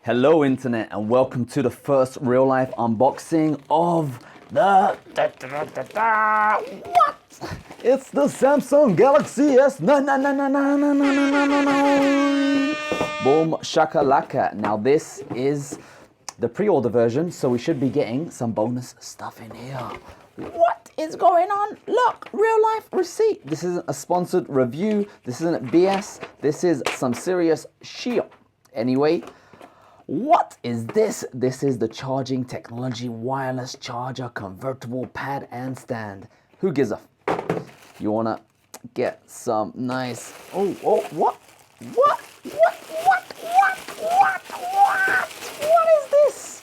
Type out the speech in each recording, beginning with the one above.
Hello internet and welcome to the first real life unboxing of the what? It's the Samsung Galaxy S9. Boom shakalaka. Now this is the pre-order version, so we should be getting some bonus stuff in here. What is going on? Look, real life receipt. This isn't a sponsored review. This isn't BS. This is some serious shit. Anyway, what is this? This is the charging technology wireless charger convertible pad and stand. Who gives a You wanna get some nice, what is this?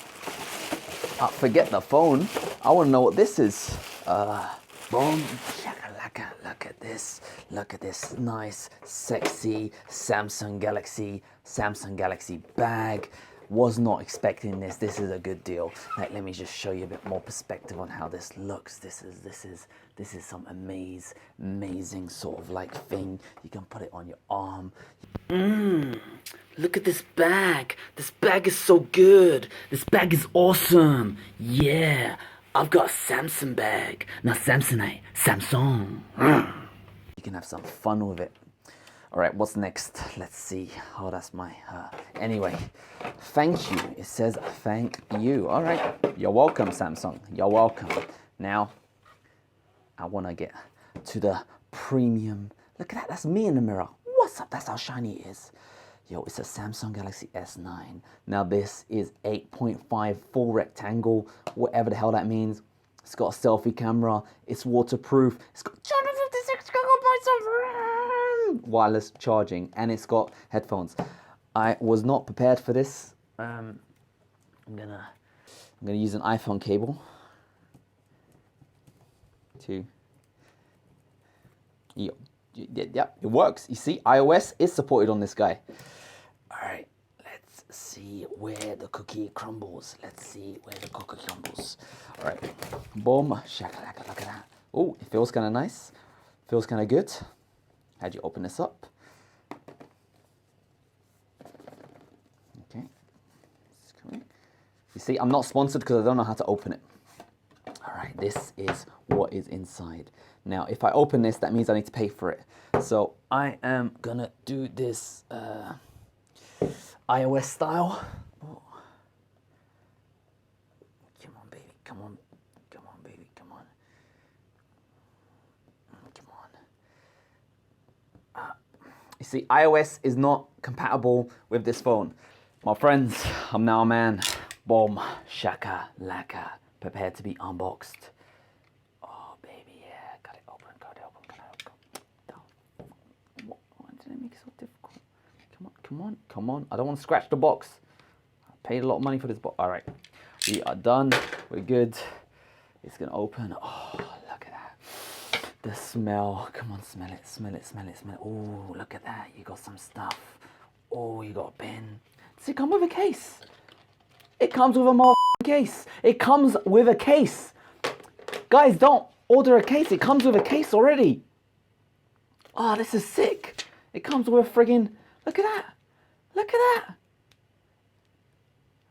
Forget the phone. I wanna know what this is. Boom, shakalaka, look at this nice, sexy Samsung Galaxy bag. Was not expecting this. This is a good deal. Let me just show you a bit more perspective on how this looks. This is some amazing sort of like thing. You can put it on your arm. Look at this bag. This bag is so good. This bag is awesome. Yeah, I've got a Samsung bag. Not Samsonite, Samsung. You can have some fun with it. All right, what's next? Let's see. Oh, that's my, anyway, thank you. It says thank you. All right, you're welcome, Samsung. You're welcome. Now, I want to get to the premium. Look at that, that's me in the mirror. What's up? That's how shiny it is. Yo, it's a Samsung Galaxy S9. Now this is 8.5 full rectangle, whatever the hell that means. It's got a selfie camera. It's waterproof. It's got 256 gigabytes of RAM. Wireless charging, and it's got headphones. I was not prepared for this. I'm gonna use an iPhone cable to. Yeah, it works. You see, iOS is supported on this guy. All right, let's see where the cookie crumbles. All right, boom, shakalaka, look at that. Oh, it feels kind of nice. Feels kind of good. How'd you open this up? Okay. You see, I'm not sponsored because I don't know how to open it. All right, this is what is inside. Now, if I open this, that means I need to pay for it. So I am gonna do this iOS style. Oh. Come on, baby, come on, baby, come on. You see, iOS is not compatible with this phone. My friends, I'm now a man. Boom, shaka, laka, prepared to be unboxed. Oh, baby, yeah, got it open. Why did it make it so difficult? Come on. I don't want to scratch the box. I paid a lot of money for this box. All right, we are done. We're good. It's gonna open. Oh, look at that. The smell, come on, smell it. Oh, look at that, you got some stuff. Oh, you got a pen. Does it come with a case? It comes with a case. It comes with a case. Guys, don't order a case. It comes with a case already. Oh, this is sick. It comes with a friggin', look at that.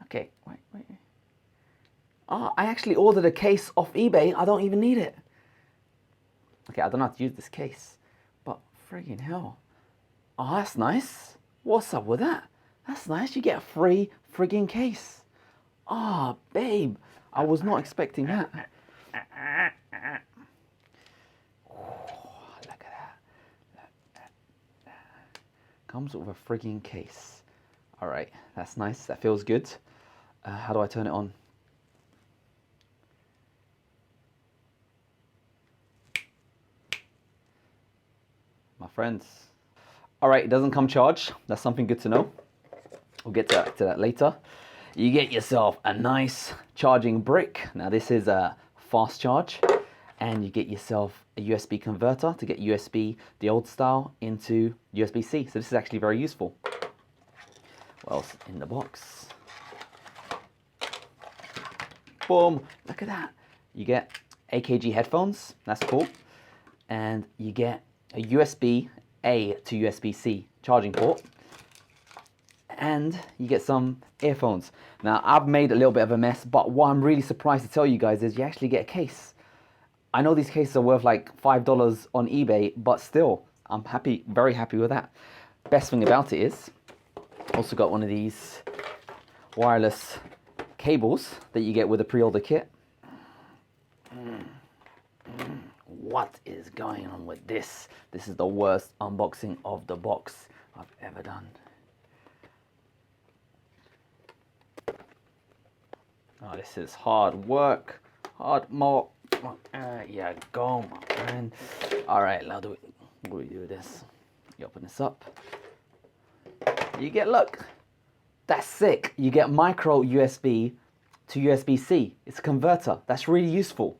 Okay, wait. Oh, I actually ordered a case off eBay. I don't even need it. Okay, I don't know how to use this case, but friggin' hell. Oh, that's nice. What's up with that? That's nice. You get a free friggin' case. Oh, babe. I was not expecting that. Oh, look at that. Comes with a friggin' case. All right, that's nice. That feels good. How do I turn it on? My friends. All right, it doesn't come charged. That's something good to know. We'll get to that later. You get yourself a nice charging brick. Now this is a fast charge, and you get yourself a USB converter to get USB, the old style, into USB-C. So this is actually very useful. What else in the box? Boom, look at that. You get AKG headphones, that's cool. And you get a USB-A to USB-C charging port. and you get some earphones. Now, I've made a little bit of a mess, but what I'm really surprised to tell you guys is you actually get a case. I know these cases are worth like $5 on eBay, but still, I'm happy, very happy with that. Best thing about it is, also got one of these wireless cables that you get with a pre-order kit. What is going on with this? This is the worst unboxing of the box I've ever done. Oh, this is hard work. Yeah, go, my friend. All right, now what do we do with this? You open this up. You get, look, that's sick. You get micro USB to USB-C. It's a converter. That's really useful.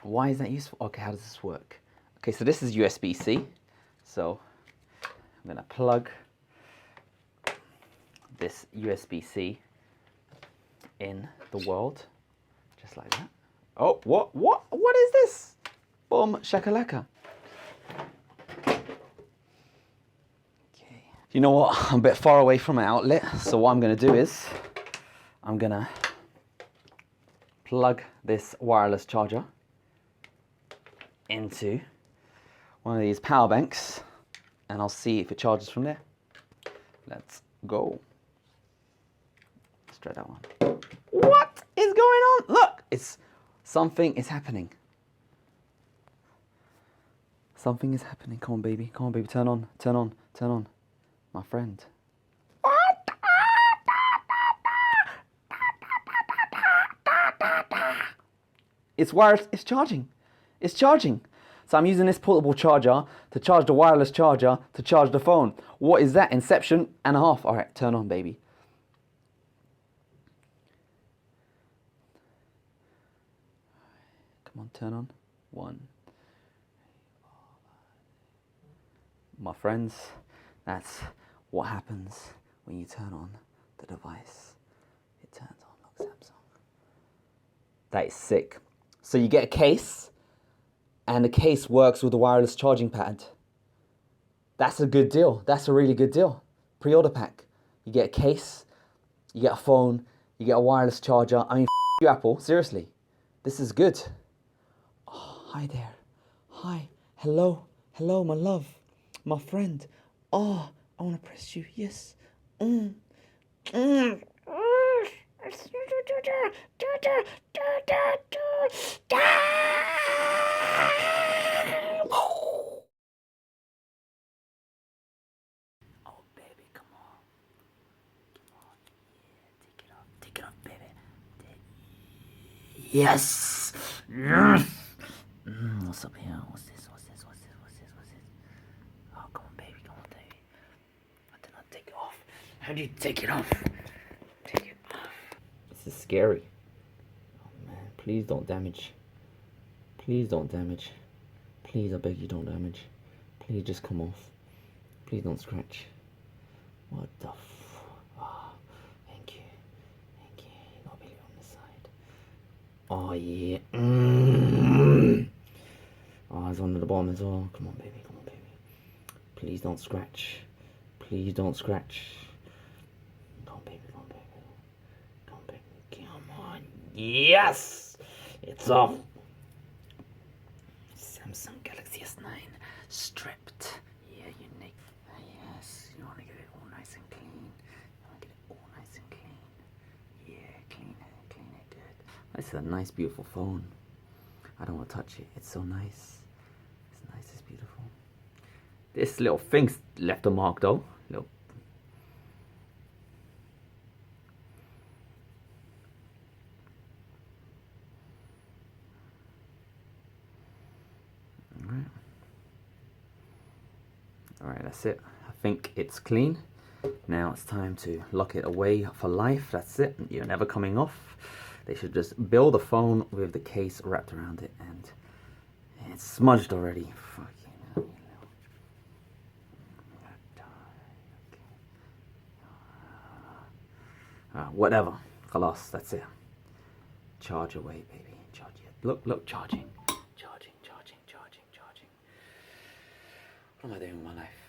Why is that useful? Okay, how does this work? Okay, so this is USB-C. So I'm gonna plug this USB-C in the world, just like that. Oh, what is this? Boom, shakalaka. Okay. You know what? I'm a bit far away from my outlet, so what I'm gonna do is I'm gonna plug this wireless charger into one of these power banks, and I'll see if it charges from there. Let's go. Let's try that one. What is going on? Look, something is happening. Something is happening. Come on, baby. Come on, baby. Turn on. Turn on. Turn on. My friend. It's wireless. It's charging. It's charging. So I'm using this portable charger to charge the wireless charger to charge the phone. What is that? Inception and a half. All right, turn on, baby. Come on, turn on. 1. My friends, that's what happens when you turn on the device. It turns on. Look, Samsung. That is sick. So you get a case, and the case works with the wireless charging pad. That's a good deal. That's a really good deal. Pre-order pack. You get a case, you get a phone, you get a wireless charger. I mean, you, Apple, seriously. This is good. Oh, hi there. Hi. Hello. Hello, my love. My friend. Oh, I want to press you. Yes. Oh, baby, come on. Come on. Yeah, take it off. Take it off, baby. Yes. Yes. What's up here? What's this? What's this? What's this? What's this? What's this? Oh, come on, baby. Come on, baby. I did not take it off. How do you take it off? Take it off. This is scary. Oh, man. Please don't damage. Please don't damage. Please, I beg you, don't damage. Please just come off. Please don't scratch. What the f... Oh, thank you. Thank you. You got a belly on this side. Oh, yeah. Oh, it's under the bottom as well. Come on, baby. Come on, baby. Please don't scratch. Please don't scratch. Come on, baby. Come on, baby. Come on, baby. Come on. Yes! It's off. Samsung Galaxy S9 stripped. Yeah, unique. Yes, you want to get it all nice and clean. You want to get it all nice and clean. Yeah, clean it good. This is a nice, beautiful phone. I don't want to touch it. It's so nice. It's nice, it's beautiful. This little thing's left a mark though. Alright, that's it. I think it's clean. Now it's time to lock it away for life. That's it. You're never coming off. They should just build a phone with the case wrapped around it, and it's smudged already. Fucking hell. Whatever. Khalas, that's it. Charge away, baby. Charge it. Look, charging. Charging. What am I doing with my life?